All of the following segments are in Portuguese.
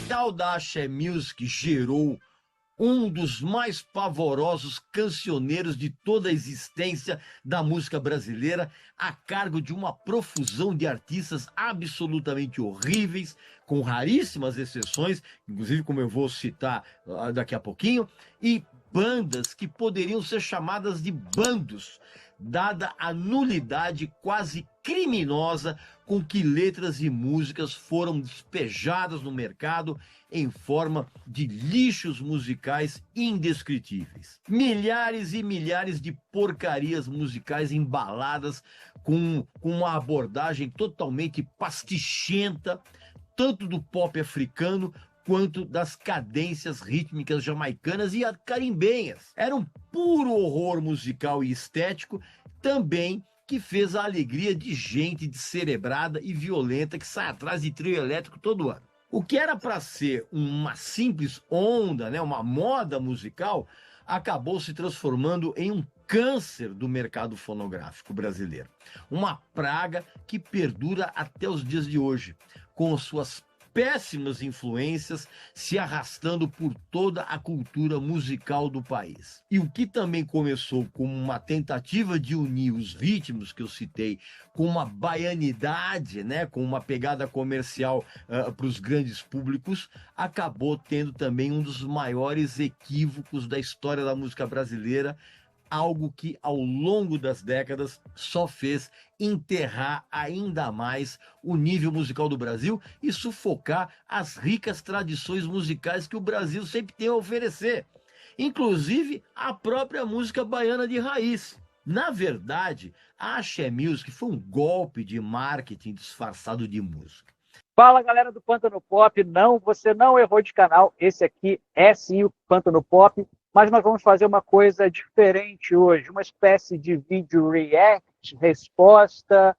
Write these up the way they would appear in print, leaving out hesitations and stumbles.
tal da Axé Music gerou um dos mais pavorosos cancioneiros de toda a existência da música brasileira, a cargo de uma profusão de artistas absolutamente horríveis, com raríssimas exceções, inclusive como eu vou citar daqui a pouquinho, e bandas que poderiam ser chamadas de bandos, dada a nulidade quase criminosa com que letras e músicas foram despejadas no mercado em forma de lixos musicais indescritíveis. Milhares e milhares de porcarias musicais embaladas com uma abordagem totalmente pastichenta, tanto do pop africano quanto das cadências rítmicas jamaicanas e carimbenhas. Era um puro horror musical e estético, também que fez a alegria de gente descerebrada e violenta que sai atrás de trio elétrico todo ano. O que era para ser uma simples onda, né, uma moda musical, acabou se transformando em um câncer do mercado fonográfico brasileiro. Uma praga que perdura até os dias de hoje, com suas péssimas influências se arrastando por toda a cultura musical do país. E o que também começou como uma tentativa de unir os ritmos que eu citei com uma baianidade, né, com uma pegada comercial para os grandes públicos, acabou tendo também um dos maiores equívocos da história da música brasileira, algo que ao longo das décadas só fez enterrar ainda mais o nível musical do Brasil e sufocar as ricas tradições musicais que o Brasil sempre tem a oferecer, inclusive a própria música baiana de raiz. Na verdade, a Axé Music foi um golpe de marketing disfarçado de música. Fala, galera do Pântano Pop. Não, você não errou de canal. Esse aqui é sim o Pântano Pop. Mas nós vamos fazer uma coisa diferente hoje, uma espécie de vídeo react, resposta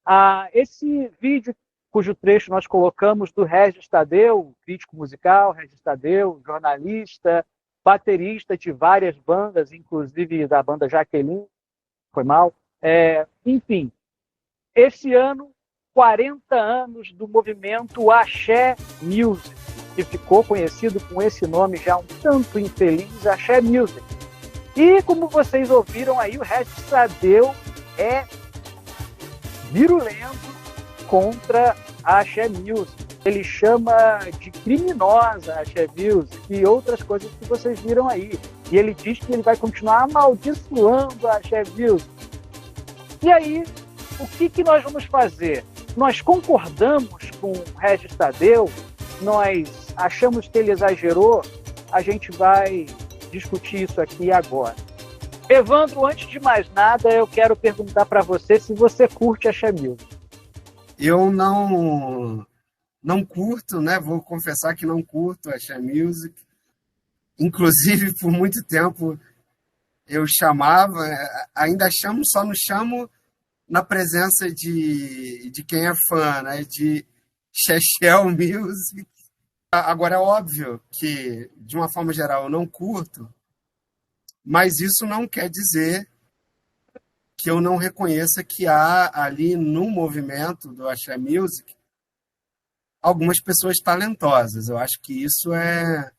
a esse vídeo cujo trecho nós colocamos do Regis Tadeu, crítico musical, Regis Tadeu, jornalista, baterista de várias bandas, inclusive da banda Jaqueline, foi mal. Enfim, esse ano, 40 anos do movimento Axé Music, que ficou conhecido com esse nome já um tanto infeliz, Axé Music. E como vocês ouviram aí, o Regis Tadeu é virulento contra a Axé Music. Ele chama de criminosa a Axé Music e outras coisas que vocês viram aí. E ele diz que ele vai continuar amaldiçoando a Axé Music. E aí, o que nós vamos fazer? Nós concordamos com o Regis Tadeu, nós achamos que ele exagerou, a gente vai discutir isso aqui agora. Evandro, antes de mais nada, eu quero perguntar para você se você curte Axé Music. Eu não curto, né? Vou confessar que não curto Axé Music. Inclusive, por muito tempo, eu chamava, ainda chamo, só não chamo na presença de quem é fã, né? De Chechel Music. Agora, é óbvio que, de uma forma geral, eu não curto, mas isso não quer dizer que eu não reconheça que há ali no movimento do Axé Music algumas pessoas talentosas. Eu acho que isso é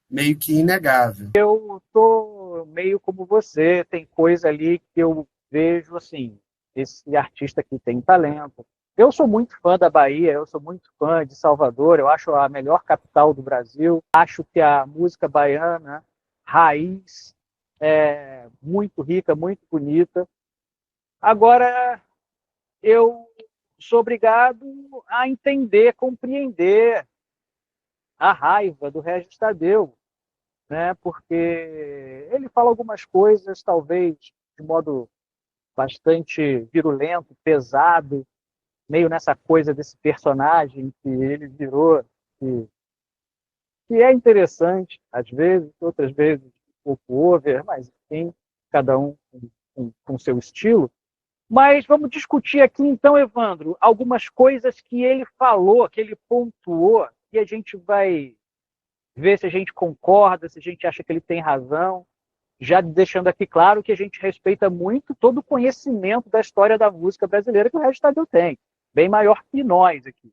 meio que inegável. Eu tô meio como você, tem coisa ali que eu vejo assim, esse artista aqui tem talento. Eu sou muito fã da Bahia, eu sou muito fã de Salvador, eu acho a melhor capital do Brasil. Acho que a música baiana, raiz, é muito rica, muito bonita. Agora, eu sou obrigado a entender, compreender a raiva do Regis Tadeu, né? Porque ele fala algumas coisas, talvez de modo bastante virulento, pesado, meio nessa coisa desse personagem que ele virou, que é interessante, às vezes, outras vezes um pouco over, mas enfim, cada um com seu estilo. Mas vamos discutir aqui então, Evandro, algumas coisas que ele falou, que ele pontuou, e a gente vai ver se a gente concorda, se a gente acha que ele tem razão, já deixando aqui claro que a gente respeita muito todo o conhecimento da história da música brasileira que o Regis Tadeu tem. Bem maior que nós aqui.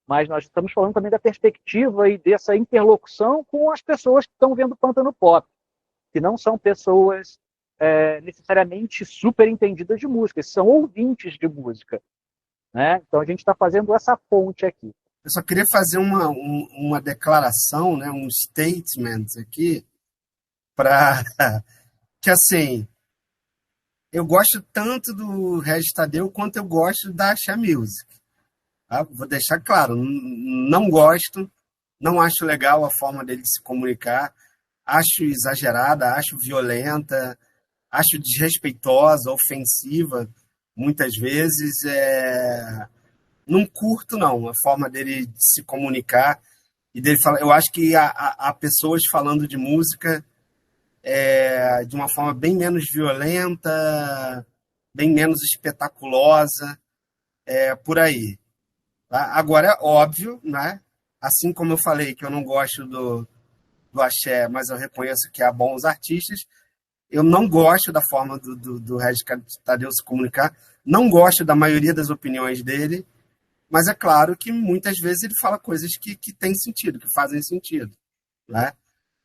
mas nós estamos falando também da perspectiva e dessa interlocução com as pessoas que estão vendo Pântano Pop, que não são pessoas necessariamente super entendidas de música, são ouvintes de música, né? Então a gente está fazendo essa ponte aqui. Eu só queria fazer uma declaração, né, um statement aqui, para que, assim, eu gosto tanto do Regis Tadeu quanto eu gosto da Axé Music. Tá? Vou deixar claro, não gosto, não acho legal a forma dele se comunicar, acho exagerada, acho violenta, acho desrespeitosa, ofensiva, muitas vezes. Não curto, não, a forma dele se comunicar e dele falar. Eu acho que há pessoas falando de música de uma forma bem menos violenta, bem menos espetaculosa, por aí. Tá? Agora, é óbvio, né? Assim como eu falei que eu não gosto do axé, mas eu reconheço que há bons artistas, eu não gosto da forma do Regis Tadeu se comunicar, não gosto da maioria das opiniões dele, mas é claro que muitas vezes ele fala coisas que têm sentido, que fazem sentido, né?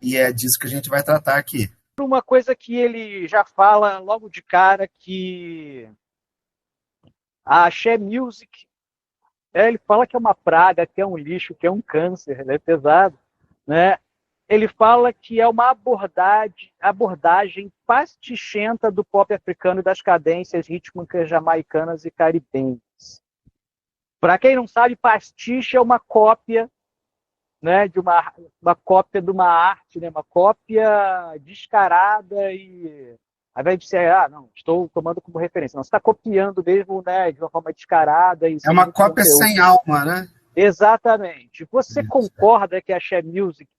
E é disso que a gente vai tratar aqui. Uma coisa que ele já fala logo de cara, que a Axé Music, ele fala que é uma praga, que é um lixo, que é um câncer, é pesado, né? Ele fala que é uma abordagem pastichenta do pop africano e das cadências rítmicas jamaicanas e caribenhas. Para quem não sabe, pastiche é uma cópia, né, de uma cópia de uma arte, né, uma cópia descarada e, ao invés de ser, não, estou tomando como referência, não, você está copiando mesmo, né, de uma forma descarada. E é uma cópia conteúdo. Sem alma, né? Exatamente. Você concorda que a Axé Music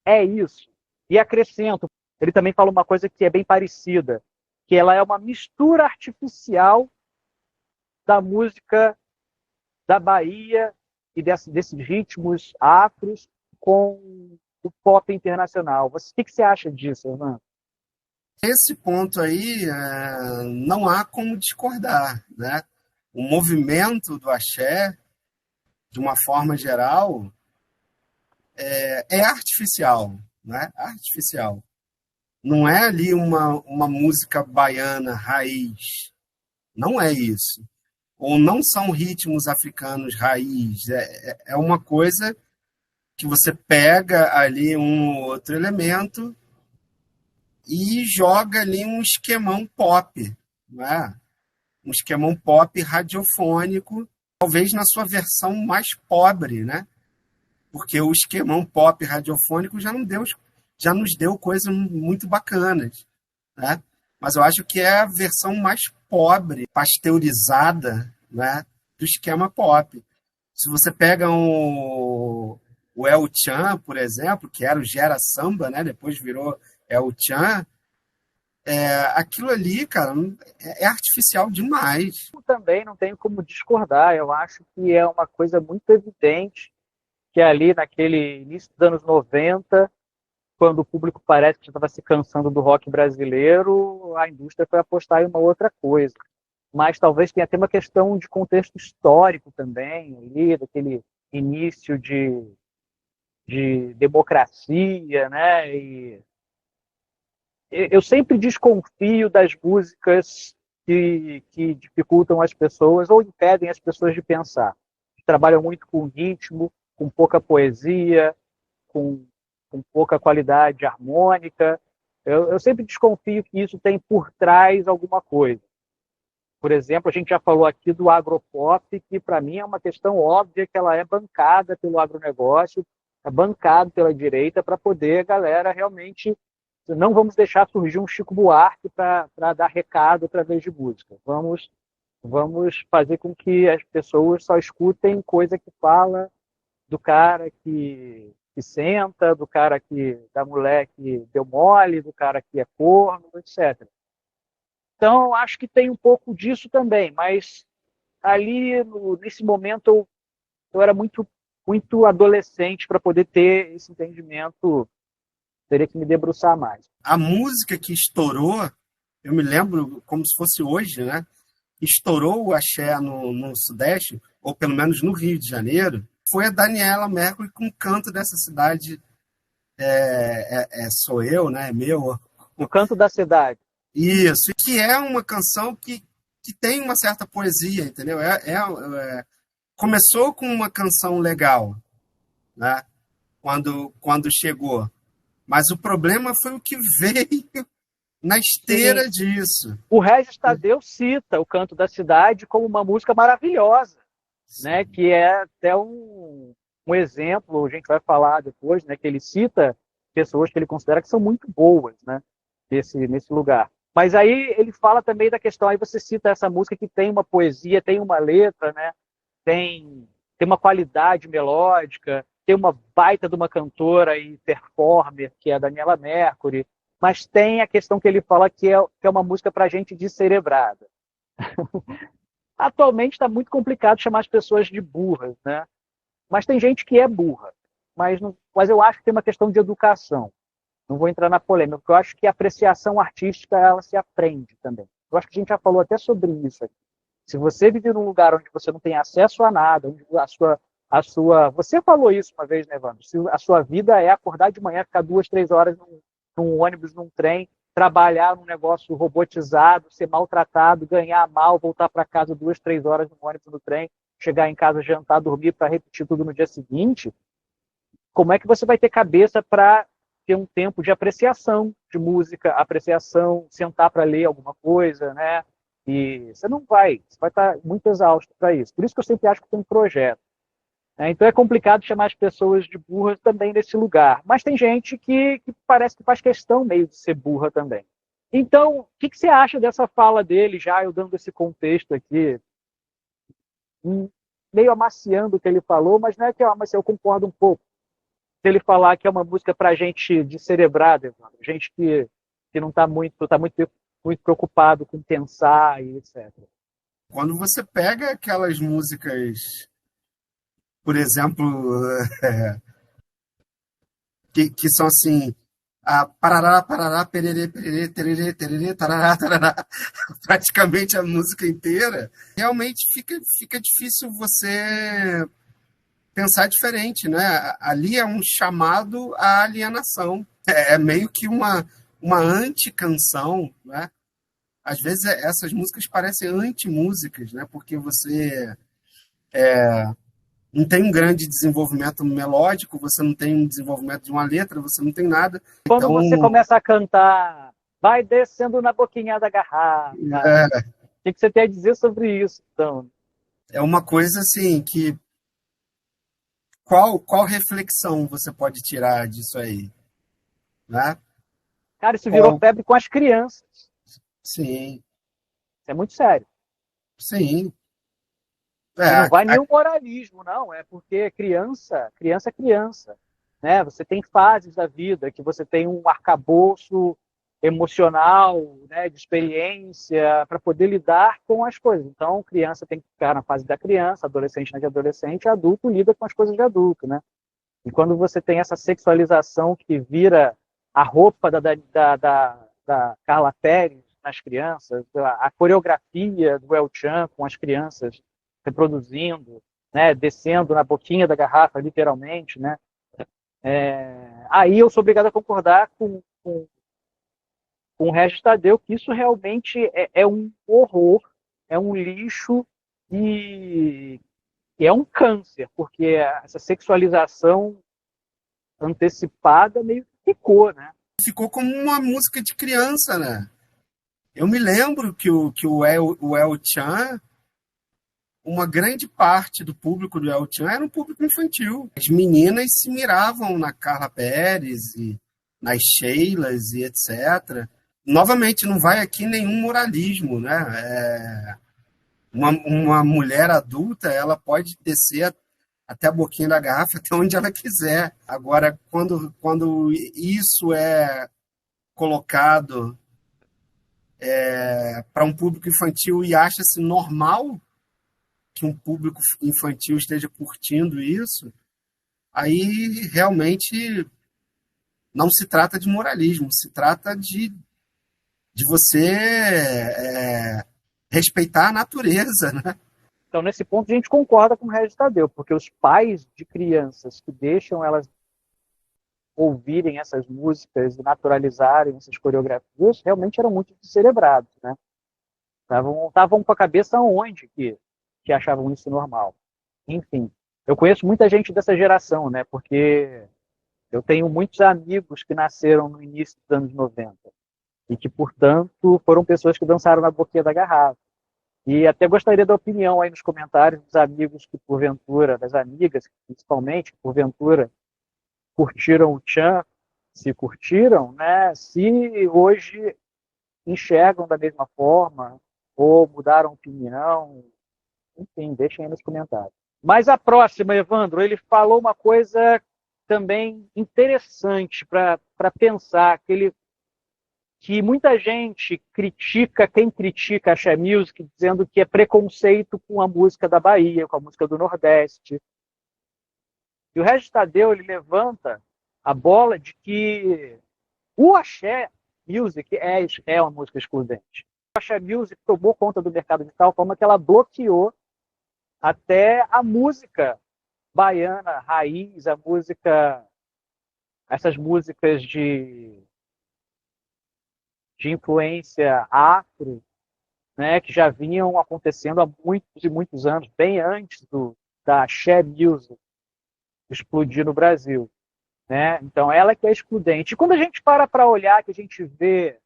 é isso? E acrescento, ele também fala uma coisa que é bem parecida, que ela é uma mistura artificial da música da Bahia e desses ritmos afros com o pop internacional. O que você acha disso, Hernando? Esse ponto aí não há como discordar, né? O movimento do axé, de uma forma geral, é artificial, né? Artificial. Não é ali uma música baiana raiz. Não é isso. Ou não são ritmos africanos raiz. É uma coisa que você pega ali um outro elemento e joga ali um esquemão pop, né? Um esquemão pop radiofônico, talvez na sua versão mais pobre, né? Porque o esquemão pop radiofônico já nos deu coisas muito bacanas, né? Mas eu acho que é a versão mais pobre, pasteurizada, né, do esquema pop. Se você pega o El Chan, por exemplo, que era o Gera Samba, né, depois virou El Chan, aquilo ali, cara, é artificial demais. Eu também não tenho como discordar. Eu acho que é uma coisa muito evidente que ali naquele início dos anos 90, quando o público parece que já estava se cansando do rock brasileiro, a indústria foi apostar em uma outra coisa. Mas talvez tenha até uma questão de contexto histórico também, ali, daquele início de democracia, né? E eu sempre desconfio das músicas que dificultam as pessoas ou impedem as pessoas de pensar. Trabalham muito com ritmo, com pouca poesia, com pouca qualidade harmônica. Eu sempre desconfio que isso tem por trás alguma coisa. Por exemplo, a gente já falou aqui do agropop, que para mim é uma questão óbvia que ela é bancada pelo agronegócio, é bancado pela direita para poder a galera realmente... Não vamos deixar surgir um Chico Buarque para dar recado através de música. Vamos fazer com que as pessoas só escutem coisa que fala do cara que senta, da mulher que deu mole, do cara que é corno, etc. Então, acho que tem um pouco disso também, mas ali, nesse momento, eu era muito, muito adolescente para poder ter esse entendimento. Teria que me debruçar mais. A música que estourou, eu me lembro como se fosse hoje, né? estourou o axé no Sudeste, ou pelo menos no Rio de Janeiro, foi a Daniela Mercury com o Canto dessa Cidade Sou Eu, né? Meu. O Canto da Cidade. Isso, que é uma canção que tem uma certa poesia, entendeu? Começou com uma canção legal, né? Quando chegou. Mas o problema foi o que veio na esteira disso. O Régis Tadeu cita o Canto da Cidade como uma música maravilhosa, né? Que é até um exemplo, a gente vai falar depois, né? Que ele cita pessoas que ele considera que são muito boas, né? Nesse lugar. Mas aí ele fala também da questão, aí você cita essa música que tem uma poesia, tem uma letra, né? Tem uma qualidade melódica, tem uma baita de uma cantora e performer, que é a Daniela Mercury, mas tem a questão que ele fala que é uma música para gente descerebrada. Atualmente está muito complicado chamar as pessoas de burras, né? Mas tem gente que é burra. Mas eu acho que tem uma questão de educação. Não vou entrar na polêmica, porque eu acho que a apreciação artística ela se aprende também. Eu acho que a gente já falou até sobre isso aqui. Se você vive num lugar onde você não tem acesso a nada, onde você falou isso uma vez, né, Evandro? Se a sua vida é acordar de manhã, ficar 2, 3 horas num ônibus, num trem, trabalhar num negócio robotizado, ser maltratado, ganhar mal, voltar para casa 2, 3 horas no ônibus, no trem, chegar em casa, jantar, dormir para repetir tudo no dia seguinte, como é que você vai ter cabeça para ter um tempo de apreciação de música, apreciação, sentar para ler alguma coisa, né? E você vai estar muito exausto para isso. Por isso que eu sempre acho que tem um projeto. Então é complicado chamar as pessoas de burras também nesse lugar. Mas tem gente que parece que faz questão meio de ser burra também. Então, o que você acha dessa fala dele, já eu dando esse contexto aqui, meio amaciando o que ele falou, mas não é que mas eu concordo um pouco. Se ele falar que é uma música para gente descerebrada, gente que não está muito preocupado com pensar e etc. Quando você pega aquelas músicas, por exemplo, que são assim, parará, parará, pererê, pererê, tererê, tererê, tarará, tarará, praticamente a música inteira, realmente fica difícil você pensar diferente, né? Ali é um chamado à alienação. É meio que uma anti-canção, né? Às vezes essas músicas parecem anti-músicas, né? Porque você não tem um grande desenvolvimento melódico, você não tem um desenvolvimento de uma letra, você não tem nada. Quando você começa a cantar, vai descendo na boquinha da garrafa. O que você tem a dizer sobre isso, então? É uma coisa assim que qual reflexão você pode tirar disso aí? Né? Cara, isso virou febre com as crianças. Sim. Isso é muito sério. Sim. Não vai nenhum moralismo, não. É porque criança é criança. Né? Você tem fases da vida que você tem um arcabouço emocional, né, de experiência para poder lidar com as coisas. Então, criança tem que ficar na fase da criança, adolescente na de adolescente, adulto lida com as coisas de adulto, né? E quando você tem essa sexualização que vira a roupa da Carla Pérez nas crianças, a coreografia do El Chan com as crianças reproduzindo, né, descendo na boquinha da garrafa, literalmente, né? Aí eu sou obrigado a concordar com o Régis Tadeu, que isso realmente é um horror, é um lixo e é um câncer, porque essa sexualização antecipada meio que ficou, né? Ficou como uma música de criança, né? Eu me lembro que o El Chan, uma grande parte do público do El Chan era um público infantil. As meninas se miravam na Carla Pérez e nas Sheilas e etc. Novamente, não vai aqui nenhum moralismo, né? Uma mulher adulta, ela pode descer até a boquinha da garrafa, até onde ela quiser. Agora, quando isso é colocado para um público infantil e acha-se normal que um público infantil esteja curtindo isso, aí realmente não se trata de moralismo, se trata de você respeitar a natureza, né? Então, nesse ponto, a gente concorda com o Regis Tadeu, porque os pais de crianças que deixam elas ouvirem essas músicas e naturalizarem essas coreografias realmente eram muito descerebrados, né? Estavam com a cabeça onde que achavam isso normal. Enfim, eu conheço muita gente dessa geração, né? Porque eu tenho muitos amigos que nasceram no início dos anos 90 e que, portanto, foram pessoas que dançaram na boquinha da garrafa. E até gostaria da opinião aí nos comentários dos amigos que, porventura, das amigas, principalmente, que, porventura, curtiram o Tchan, se curtiram, né? Se hoje enxergam da mesma forma ou mudaram opinião. Enfim, deixem aí nos comentários. Mas a próxima, Evandro, ele falou uma coisa também interessante para pensar, que muita gente critica quem critica a Axé Music, dizendo que é preconceito com a música da Bahia, com a música do Nordeste. E o Regis Tadeu, ele levanta a bola de que o Axé Music é uma música excludente. A Axé Music tomou conta do mercado de tal forma que ela bloqueou até a música baiana, raiz, essas músicas de influência afro, né, que já vinham acontecendo há muitos e muitos anos, bem antes da Axé Music explodir no Brasil. Né? Então, ela que é excludente. E quando a gente para olhar, que a gente vê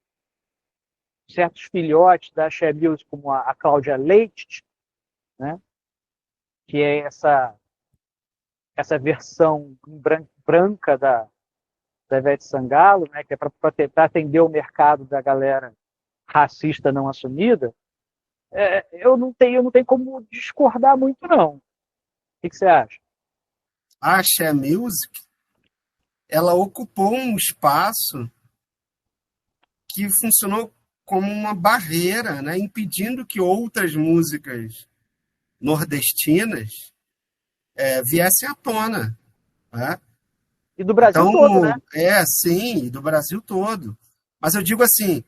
certos filhotes da Axé Music, como a Cláudia Leite, né, que é essa versão branca da Ivete Sangalo, né, que é para tentar atender o mercado da galera racista não assumida, eu não tenho como discordar muito, não. O que você acha? A Axé Music, ela ocupou um espaço que funcionou como uma barreira, né, impedindo que outras músicas nordestinas viessem à tona. Né? E do Brasil então, todo, né? Sim, do Brasil todo. Mas eu digo assim,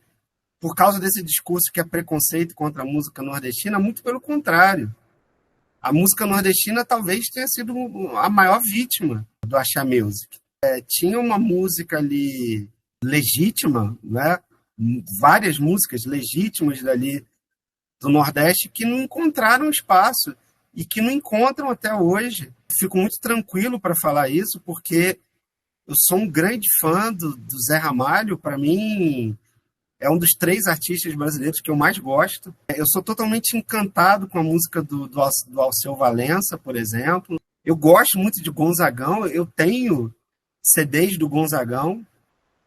por causa desse discurso que é preconceito contra a música nordestina, muito pelo contrário. A música nordestina talvez tenha sido a maior vítima do Axé Music. Tinha uma música ali legítima, né? Várias músicas legítimas dali do Nordeste que não encontraram espaço e que não encontram até hoje. Fico muito tranquilo para falar isso, porque eu sou um grande fã do Zé Ramalho. Para mim, é um dos 3 artistas brasileiros que eu mais gosto. Eu sou totalmente encantado com a música do Alceu Valença, por exemplo. Eu gosto muito de Gonzagão. Eu tenho CDs do Gonzagão.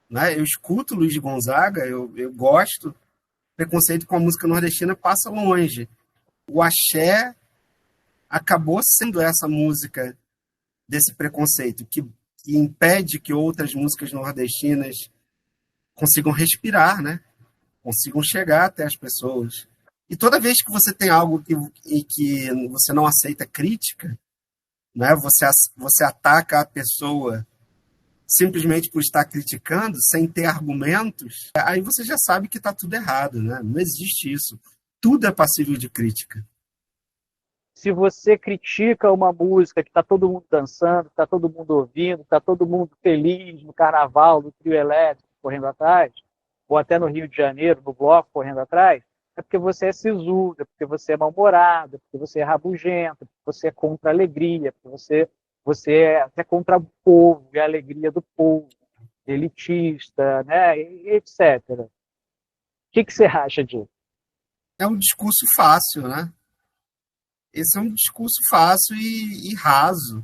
Né? Eu escuto Luiz Gonzaga, eu gosto. Preconceito com a música nordestina passa longe. O axé acabou sendo essa música desse preconceito, que impede que outras músicas nordestinas consigam respirar, né? Consigam chegar até as pessoas. E toda vez que você tem algo que você não aceita crítica, né? Você ataca a pessoa simplesmente por estar criticando, sem ter argumentos, aí você já sabe que está tudo errado, né? Não existe isso. Tudo é passível de crítica. Se você critica uma música que está todo mundo dançando, está todo mundo ouvindo, está todo mundo feliz no carnaval, no trio elétrico correndo atrás, ou até no Rio de Janeiro, no bloco correndo atrás, é porque você é sisudo, é porque você é mal-humorado, é porque você é rabugento, é porque você é contra a alegria, é porque você é até contra o povo e a alegria do povo, elitista, né, etc. O que você acha disso? É um discurso fácil, né? Esse é um discurso fácil e raso.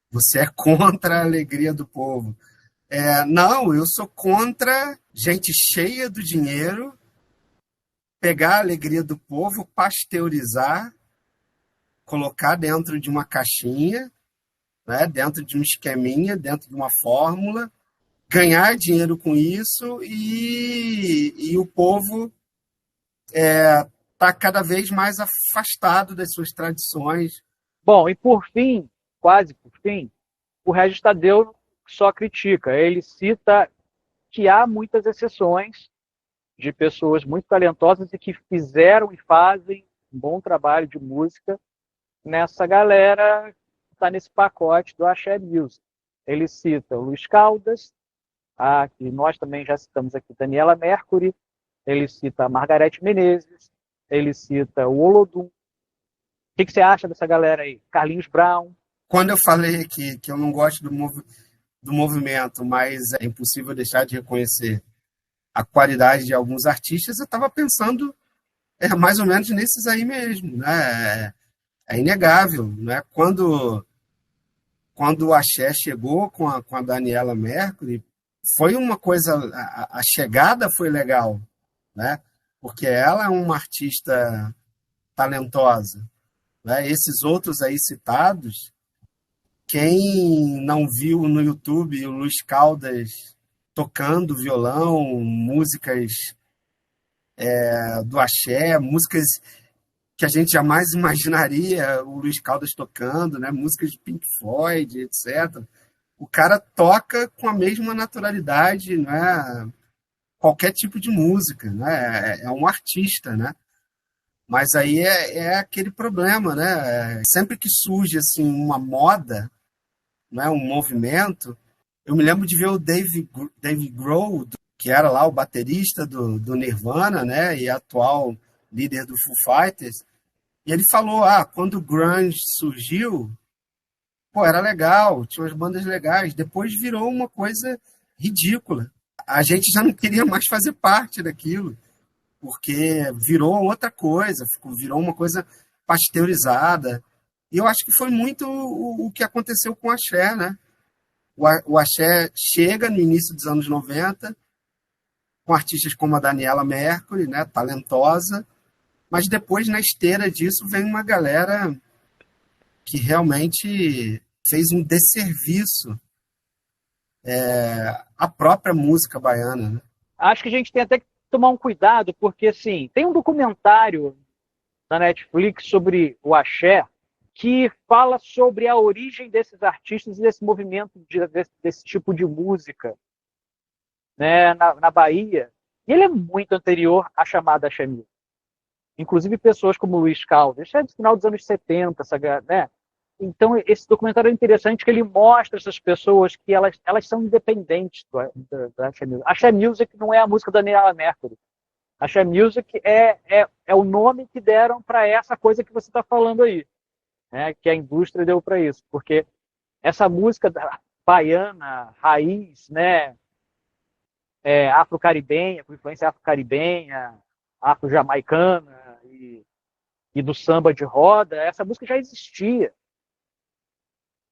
Você é contra a alegria do povo. Não, eu sou contra gente cheia do dinheiro pegar a alegria do povo, pasteurizar, colocar dentro de uma caixinha, né, dentro de um esqueminha, dentro de uma fórmula, ganhar dinheiro com isso e o povo está cada vez mais afastado das suas tradições. Bom, e por fim, quase por fim, o Regis Tadeu só critica. Ele cita que há muitas exceções de pessoas muito talentosas e que fizeram e fazem um bom trabalho de música nessa galera que está nesse pacote do Axé Music. Ele cita o Luiz Caldas, que nós também já citamos aqui, Daniela Mercury, ele cita a Margareth Menezes, ele cita o Olodum. O que você acha dessa galera aí? Carlinhos Brown. Quando eu falei aqui que eu não gosto do movimento, mas é impossível deixar de reconhecer a qualidade de alguns artistas, eu estava pensando mais ou menos nesses aí mesmo, né? É inegável, né? Quando o Axé chegou com a Daniela Mercury, foi uma coisa, a chegada foi legal, né? Porque ela é uma artista talentosa, né? Esses outros aí citados, quem não viu no YouTube o Luiz Caldas tocando violão, músicas do axé, músicas que a gente jamais imaginaria o Luiz Caldas tocando, né? Músicas de Pink Floyd, etc. O cara toca com a mesma naturalidade, né? Qualquer tipo de música, né? É um artista, né? Mas aí é aquele problema, né? Sempre que surge assim uma moda, né? Um movimento, eu me lembro de ver o Dave Grohl, que era lá o baterista do Nirvana, né? E atual líder do Foo Fighters, e ele falou, quando o grunge surgiu, pô, era legal, tinha umas bandas legais, depois virou uma coisa ridícula. A gente já não queria mais fazer parte daquilo, porque virou outra coisa, virou uma coisa pasteurizada. E eu acho que foi muito o que aconteceu com o axé, né? O axé chega no início dos anos 90, com artistas como a Daniela Mercury, né, talentosa, mas depois, na esteira disso, vem uma galera que realmente fez um desserviço à própria música baiana, né? Acho que a gente tem até que tomar um cuidado, porque assim, tem um documentário na Netflix sobre o axé que fala sobre a origem desses artistas e desse movimento desse tipo de música, né, na Bahia. E ele é muito anterior à chamada axé music. Inclusive pessoas como Luiz Caldas, é do final dos anos 70, né? Então, esse documentário é interessante que ele mostra essas pessoas que elas são independentes do Axé Music. Axé Music não é a música da Daniela Mercury. Axé Music é o nome que deram para essa coisa que você está falando aí, né? Que a indústria deu para isso. Porque essa música baiana, raiz, né? Afro-caribenha, com influência afro-caribenha, afro-jamaicana e do samba de roda, essa música já existia.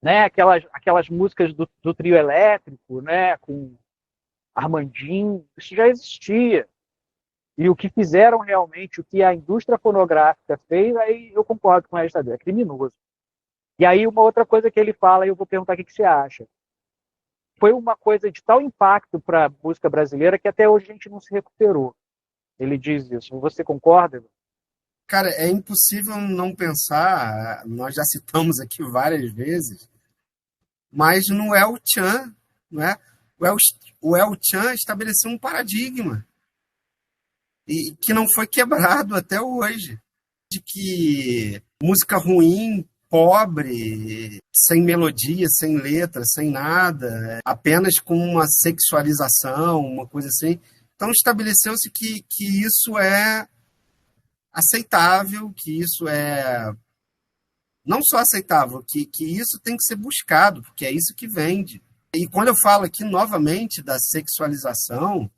Né? Aquelas músicas do trio elétrico, né? Com Armandinho, isso já existia. E o que fizeram realmente, o que a indústria fonográfica fez, aí eu concordo com a Estadão, é criminoso. E aí uma outra coisa que ele fala, e eu vou perguntar o que você acha. Foi uma coisa de tal impacto para a música brasileira que até hoje a gente não se recuperou. Ele diz isso. Você concorda? Cara, é impossível não pensar, nós já citamos aqui várias vezes, mas no El Chan, né? O El Chan estabeleceu um paradigma e que não foi quebrado até hoje, de que música ruim, pobre, sem melodia, sem letra, sem nada, apenas com uma sexualização, uma coisa assim. Então estabeleceu-se que isso é aceitável, que isso é não só aceitável, que isso tem que ser buscado, porque é isso que vende. E quando eu falo aqui novamente da sexualização,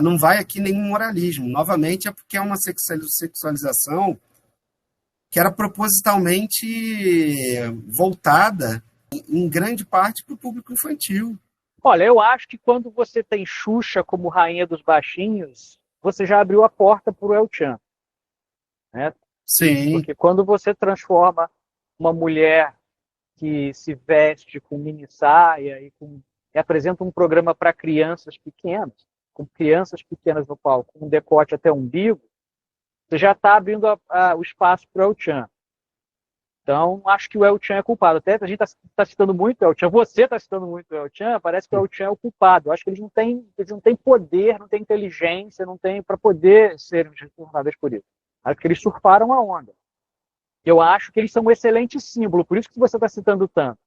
não vai aqui nenhum moralismo. Novamente é porque é uma sexualização que era propositalmente voltada, em grande parte, para o público infantil. Olha, eu acho que quando você tem Xuxa como rainha dos baixinhos, você já abriu a porta para o El Chan. Né? Sim. Porque quando você transforma uma mulher que se veste com mini saia e apresenta um programa para crianças pequenas, com crianças pequenas no palco, com um decote até o umbigo, você já está abrindo o espaço para o El Chan. Então, acho que o El Chan é culpado. Até a gente está citando muito o El Chan, você está citando muito o El Chan, parece que o El Chan é o culpado. Eu acho que eles não têm poder, não têm inteligência, não têm para poder ser responsáveis por isso. Acho que eles surfaram a onda. Eu acho que eles são um excelente símbolo, por isso que você está citando tanto.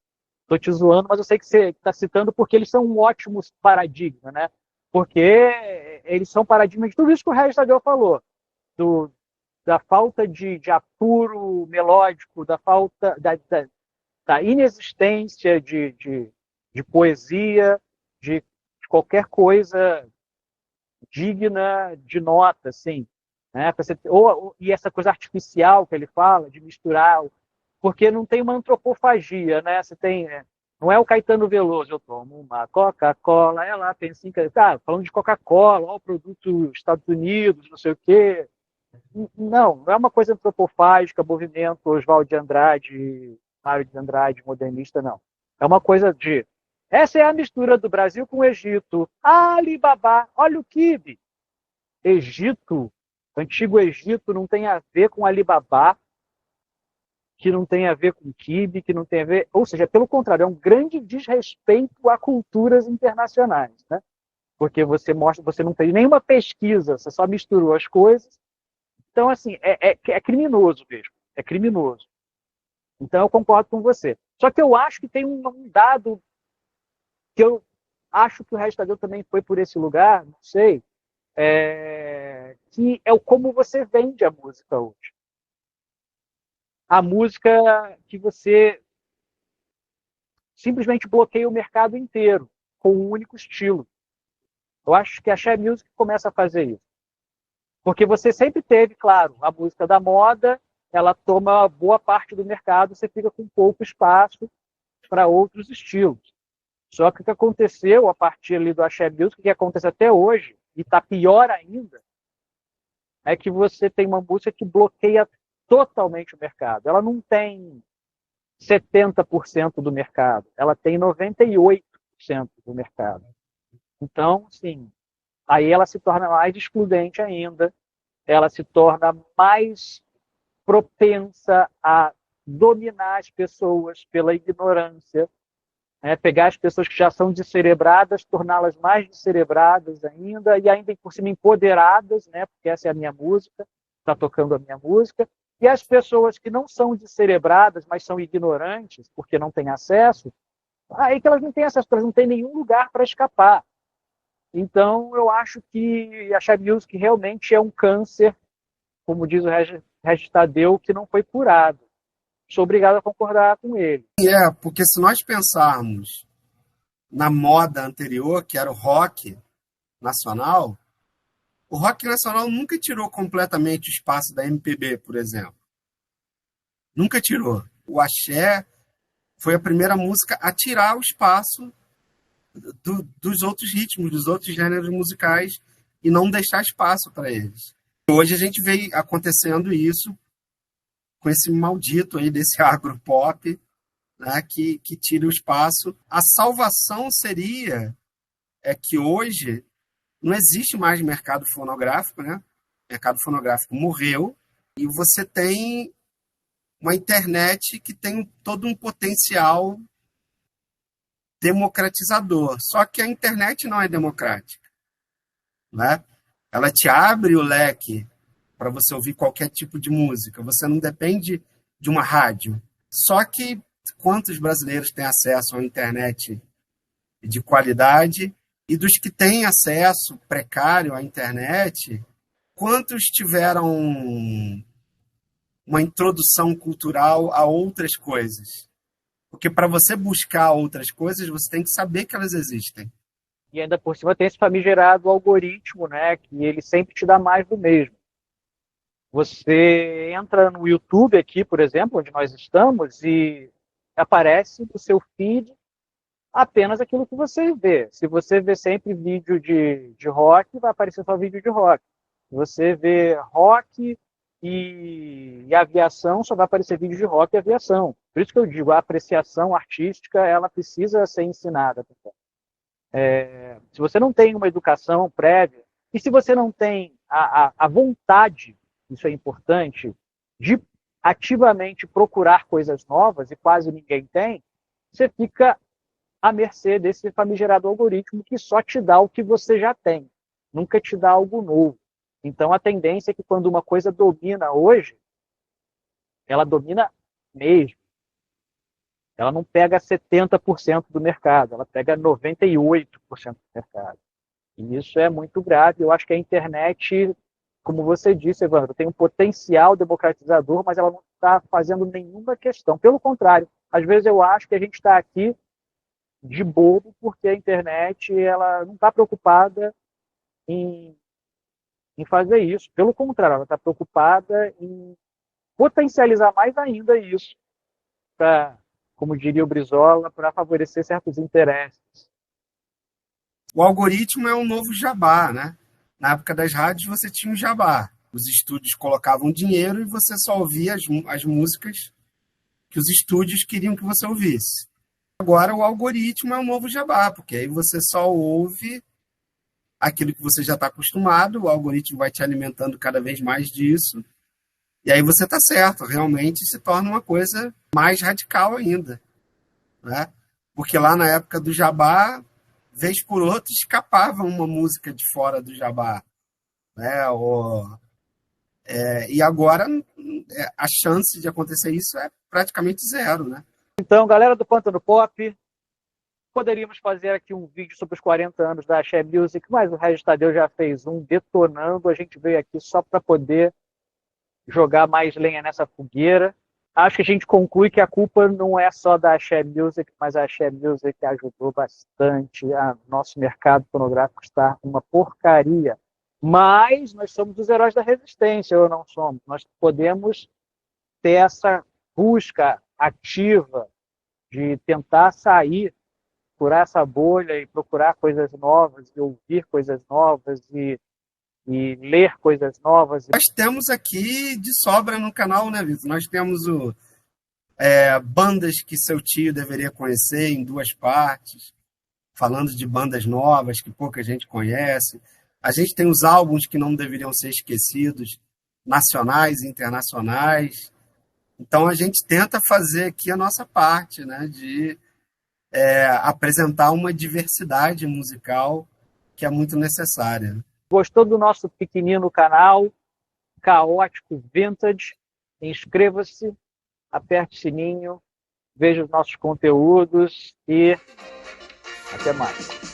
Estou te zoando, mas eu sei que você está citando porque eles são um ótimo paradigma, né? Porque eles são paradigmas de tudo isso que o Regis Tadeu falou. Da falta de apuro melódico, da falta da inexistência de poesia, de qualquer coisa digna de nota, assim. Né? E essa coisa artificial que ele fala, de misturar, porque não tem uma antropofagia, né? Você tem, não é o Caetano Veloso, eu tomo uma Coca-Cola, ela tem 5... falando de Coca-Cola, ó, o produto Estados Unidos, não sei o quê. Não é uma coisa antropofágica, movimento Oswald de Andrade, Mário de Andrade, modernista, não. É uma coisa de... Essa é a mistura do Brasil com o Egito. Alibaba, olha o quibe. Egito, antigo Egito, não tem a ver com Alibaba, que não tem a ver com quibe, que não tem a ver... Ou seja, pelo contrário, é um grande desrespeito a culturas internacionais, né? Porque você não fez nenhuma pesquisa, você só misturou as coisas. Então, assim, é criminoso mesmo. É criminoso. Então, eu concordo com você. Só que eu acho que tem um dado que eu acho que o Regis Tadeu também foi por esse lugar, não sei, que é o como você vende a música hoje. A música que você simplesmente bloqueia o mercado inteiro com um único estilo. Eu acho que a Share Music começa a fazer isso. Porque você sempre teve, claro, a música da moda, ela toma boa parte do mercado, você fica com pouco espaço para outros estilos. Só que o que aconteceu a partir ali do Axé Music, que acontece até hoje, e está pior ainda, é que você tem uma música que bloqueia totalmente o mercado. Ela não tem 70% do mercado, ela tem 98% do mercado. Então, sim, aí ela se torna mais excludente ainda, ela se torna mais propensa a dominar as pessoas pela ignorância, né? Pegar as pessoas que já são descerebradas, torná-las mais descerebradas ainda, e ainda por cima empoderadas, né? Porque essa é a minha música, está tocando a minha música, e as pessoas que não são descerebradas, mas são ignorantes, porque não têm acesso, aí que elas não têm acesso, elas não têm nenhum lugar para escapar. Então, eu acho que a Share Music realmente é um câncer, como diz o Regis Tadeu, que não foi curado. Sou obrigado a concordar com ele. Porque se nós pensarmos na moda anterior, que era o rock nacional, o rock nacional nunca tirou completamente o espaço da MPB, por exemplo. Nunca tirou. O axé foi a primeira música a tirar o espaço dos outros ritmos, dos outros gêneros musicais e não deixar espaço para eles. Hoje a gente vê acontecendo isso com esse maldito aí desse agropop, né, que tira o espaço. A salvação seria que hoje não existe mais mercado fonográfico, né? O mercado fonográfico morreu e você tem uma internet que tem todo um potencial democratizador. Só que a internet não é democrática, né? Ela te abre o leque para você ouvir qualquer tipo de música. Você não depende de uma rádio. Só que quantos brasileiros têm acesso à internet de qualidade? E dos que têm acesso precário à internet, quantos tiveram uma introdução cultural a outras coisas? Porque para você buscar outras coisas, você tem que saber que elas existem. E ainda por cima tem esse famigerado algoritmo, né, que ele sempre te dá mais do mesmo. Você entra no YouTube aqui, por exemplo, onde nós estamos, e aparece no seu feed apenas aquilo que você vê. Se você vê sempre vídeo de rock, vai aparecer só vídeo de rock. Se você vê rock e aviação, só vai aparecer vídeo de rock e aviação. Por isso que eu digo, a apreciação artística, ela precisa ser ensinada. Se você não tem uma educação prévia, e se você não tem a vontade, isso é importante, de ativamente procurar coisas novas, e quase ninguém tem, você fica à mercê desse famigerado algoritmo que só te dá o que você já tem, nunca te dá algo novo. Então, a tendência é que quando uma coisa domina hoje, ela domina mesmo. Ela não pega 70% do mercado, ela pega 98% do mercado. E isso é muito grave. Eu acho que a internet, como você disse, Evandro, tem um potencial democratizador, mas ela não está fazendo nenhuma questão. Pelo contrário, às vezes eu acho que a gente está aqui de bobo, porque a internet ela não está preocupada em fazer isso. Pelo contrário, ela está preocupada em potencializar mais ainda isso, para, como diria o Brizola, para favorecer certos interesses. O algoritmo é um novo jabá, né? Na época das rádios você tinha um jabá. Os estúdios colocavam dinheiro e você só ouvia as músicas que os estúdios queriam que você ouvisse. Agora o algoritmo é um novo jabá, porque aí você só ouve aquilo que você já está acostumado, o algoritmo vai te alimentando cada vez mais disso, e aí você está certo, realmente se torna uma coisa mais radical ainda, né? Porque lá na época do jabá, vez por outra, escapava uma música de fora do jabá, né? E agora a chance de acontecer isso é praticamente zero, né? Então, galera do Pântano Pop, poderíamos fazer aqui um vídeo sobre os 40 anos da Axé Music, mas o Regis Tadeu já fez um detonando. A gente veio aqui só para poder jogar mais lenha nessa fogueira. Acho que a gente conclui que a culpa não é só da Axé Music, mas a Axé Music ajudou bastante. Nosso mercado fonográfico está uma porcaria. Mas nós somos os heróis da resistência, ou não somos? Nós podemos ter essa busca ativa de tentar sair, furar essa bolha e procurar coisas novas, e ouvir coisas novas, e ler coisas novas. Nós temos aqui de sobra no canal, né, Vitor? Nós temos bandas que seu tio deveria conhecer em 2 partes, falando de bandas novas que pouca gente conhece. A gente tem os álbuns que não deveriam ser esquecidos, nacionais e internacionais. Então, a gente tenta fazer aqui a nossa parte, né, de apresentar uma diversidade musical que é muito necessária. Gostou do nosso pequenino canal, Caótico Vintage? Inscreva-se, aperte o sininho, veja os nossos conteúdos e até mais.